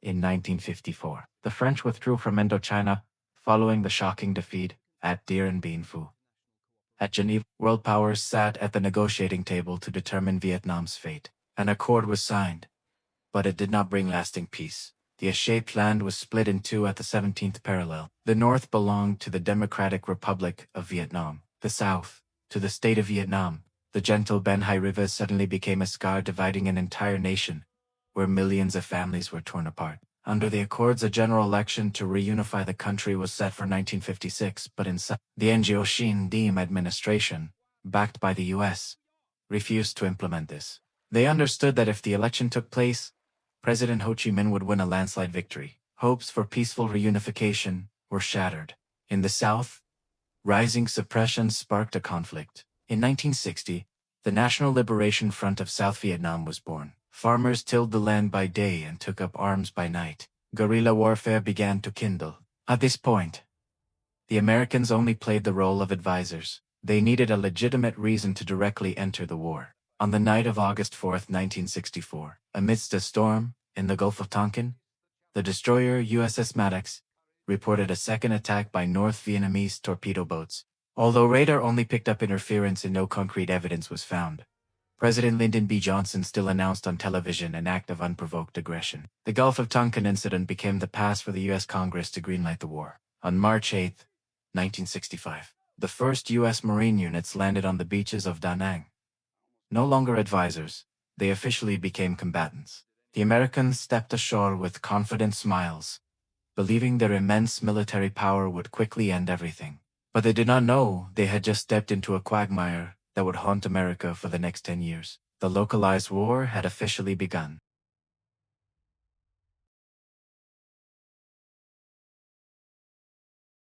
In 1954, the French withdrew from Indochina following the shocking defeat at Dien Bien Phu. At Geneva, world powers sat at the negotiating table to determine Vietnam's fate. An accord was signed, but it did not bring lasting peace. The shaped land was split in two at the 17th parallel. The north belonged to the Democratic Republic of Vietnam. The south, to the state of Vietnam. The gentle Ben Hai River suddenly became a scar dividing an entire nation, where millions of families were torn apart. Under the Accords, a general election to reunify the country was set for 1956, but the Ngo Dinh Diem administration, backed by the U.S., refused to implement this. They understood that if the election took place, President Ho Chi Minh would win a landslide victory. Hopes for peaceful reunification were shattered. In the South, rising suppression sparked a conflict. In 1960, the National Liberation Front of South Vietnam was born. Farmers tilled the land by day and took up arms by night. Guerrilla warfare began to kindle. At this point, the Americans only played the role of advisors. They needed a legitimate reason to directly enter the war. On the night of August 4, 1964, amidst a storm in the Gulf of Tonkin, the destroyer USS Maddox reported a second attack by North Vietnamese torpedo boats. Although radar only picked up interference and no concrete evidence was found, President Lyndon B. Johnson still announced on television an act of unprovoked aggression. The Gulf of Tonkin incident became the pass for the U.S. Congress to greenlight the war. On March 8, 1965, the first U.S. Marine units landed on the beaches of Da Nang. No longer advisors, they officially became combatants. The Americans stepped ashore with confident smiles, believing their immense military power would quickly end everything. But they did not know they had just stepped into a quagmire that would haunt America for the next 10 years. The localized war had officially begun.